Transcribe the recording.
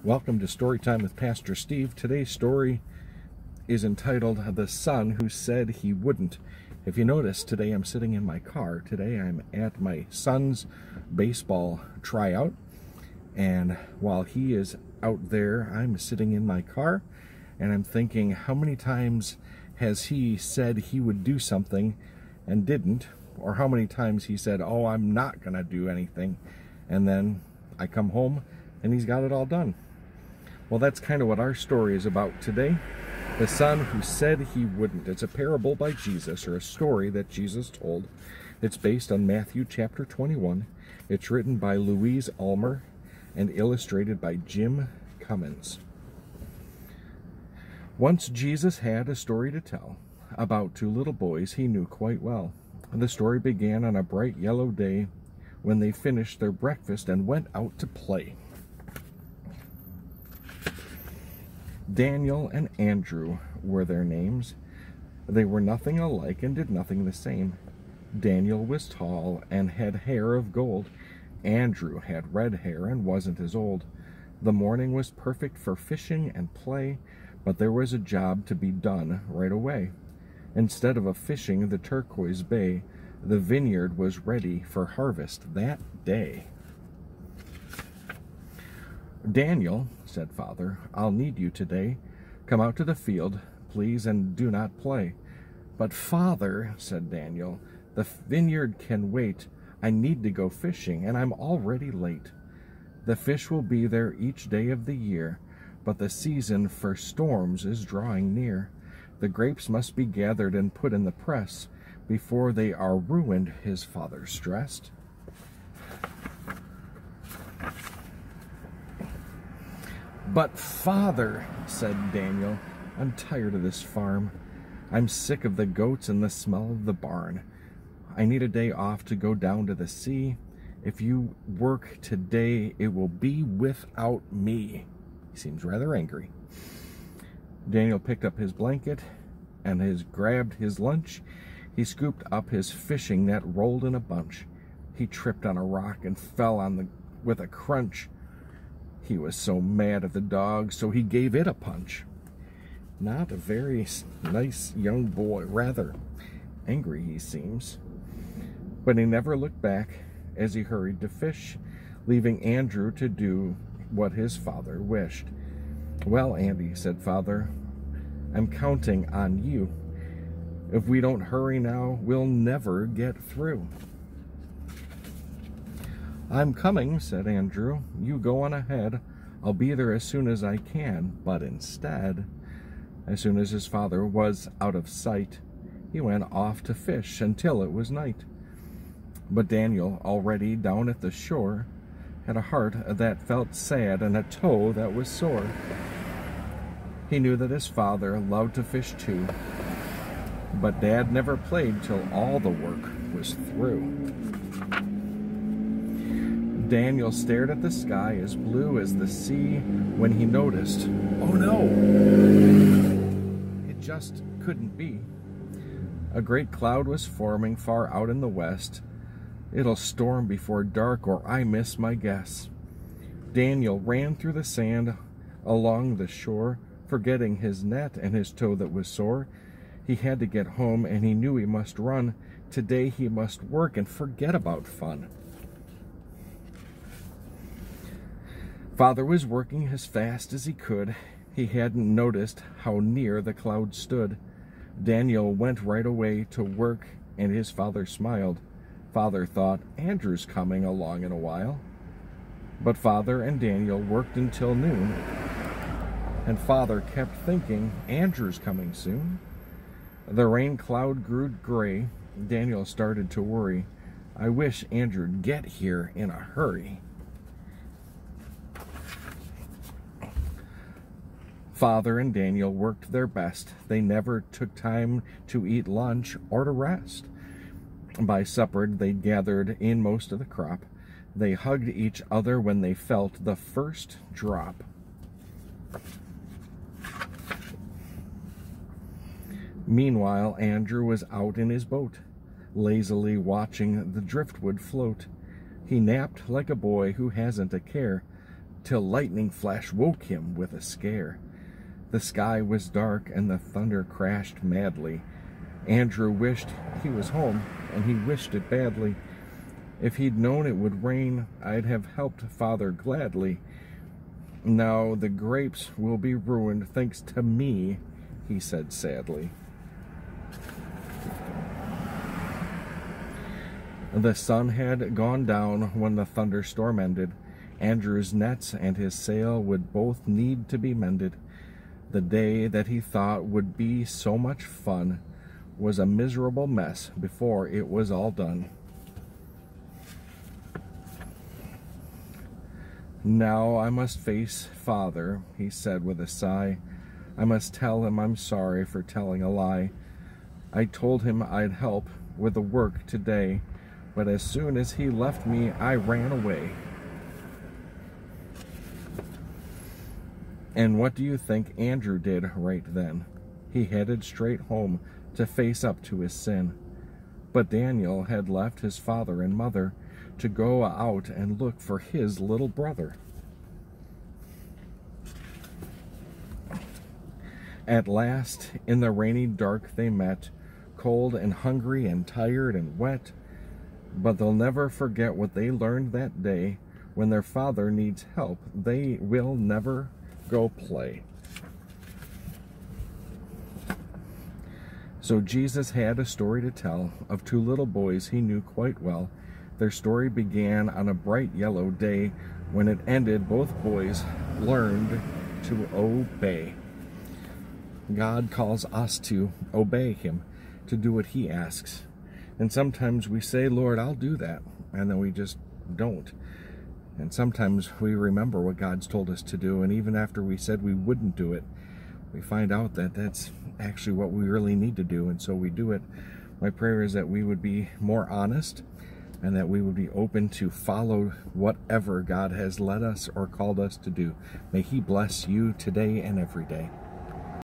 Welcome to Storytime with Pastor Steve. Today's story is entitled The Son Who Said He Wouldn't. If you notice, today I'm sitting in my car. Today I'm at my son's baseball tryout, and while he is out there, I'm sitting in my car, and I'm thinking, how many times has he said he would do something and didn't? Or how many times he said, oh, I'm not gonna do anything, and then I come home and he's got it all done. Well, that's kind of what our story is about today. The son who said he wouldn't. It's a parable by Jesus, or a story that Jesus told. It's based on Matthew chapter 21. It's written by Louise Ulmer and illustrated by Jim Cummins. Once Jesus had a story to tell about two little boys he knew quite well. The story began on a bright yellow day when they finished their breakfast and went out to play. Daniel and Andrew were their names. They were nothing alike and did nothing the same. Daniel was tall and had hair of gold. Andrew had red hair and wasn't as old. The morning was perfect for fishing and play, but there was a job to be done right away. Instead of fishing the turquoise bay, the vineyard was ready for harvest that day. Daniel, said Father, I'll need you today. Come out to the field, please, and do not play. But Father, said Daniel, the vineyard can wait. I need to go fishing, and I'm already late. The fish will be there each day of the year, but the season for storms is drawing near. The grapes must be gathered and put in the press before they are ruined, his father stressed. But Father, said Daniel, I'm tired of this farm. I'm sick of the goats and the smell of the barn. I need a day off to go down to the sea. If you work today, it will be without me. He seems rather angry. Daniel picked up his blanket and grabbed his lunch. He scooped up his fishing net rolled in a bunch. He tripped on a rock and fell with a crunch. He was so mad at the dog, so he gave it a punch. Not a very nice young boy, rather angry he seems. But he never looked back as he hurried to fish, leaving Andrew to do what his father wished. Well, Andy, said Father, I'm counting on you. If we don't hurry now, we'll never get through. I'm coming, said Andrew. You go on ahead. I'll be there as soon as I can. But instead, as soon as his father was out of sight, he went off to fish until it was night. But Daniel, already down at the shore, had a heart that felt sad and a toe that was sore. He knew that his father loved to fish too, but Dad never played till all the work was through. Daniel stared at the sky as blue as the sea when he noticed, oh no, it just couldn't be. A great cloud was forming far out in the west. It'll storm before dark or I miss my guess. Daniel ran through the sand along the shore, forgetting his net and his toe that was sore. He had to get home and he knew he must run. Today he must work and forget about fun. Father was working as fast as he could. He hadn't noticed how near the cloud stood. Daniel went right away to work, and his father smiled. Father thought, Andrew's coming along in a while. But Father and Daniel worked until noon, and Father kept thinking, Andrew's coming soon. The rain cloud grew gray. Daniel started to worry. I wish Andrew'd get here in a hurry. Father and Daniel worked their best. They never took time to eat lunch or to rest. By supper, they gathered in most of the crop. They hugged each other when they felt the first drop. Meanwhile, Andrew was out in his boat, lazily watching the driftwood float. He napped like a boy who hasn't a care till lightning flash woke him with a scare. The sky was dark and the thunder crashed madly. Andrew wished he was home, and he wished it badly. If he'd known it would rain, I'd have helped Father gladly. Now the grapes will be ruined thanks to me, he said sadly. The sun had gone down when the thunderstorm ended. Andrew's nets and his sail would both need to be mended. The day that he thought would be so much fun was a miserable mess before it was all done. Now I must face Father, he said with a sigh. I must tell him I'm sorry for telling a lie. I told him I'd help with the work today, but as soon as he left me, I ran away. And what do you think Andrew did right then? He headed straight home to face up to his sin. But Daniel had left his father and mother to go out and look for his little brother. At last, in the rainy dark they met, cold and hungry and tired and wet. But they'll never forget what they learned that day. When their father needs help, they will never go play. So Jesus had a story to tell of two little boys he knew quite well. Their story began on a bright yellow day. When it ended, both boys learned to obey. God calls us to obey him, to do what he asks. And sometimes we say, Lord, I'll do that, and then we just don't. And sometimes we remember what God's told us to do, and even after we said we wouldn't do it, we find out that that's actually what we really need to do, and so we do it. My prayer is that we would be more honest, and that we would be open to follow whatever God has led us or called us to do. May he bless you today and every day.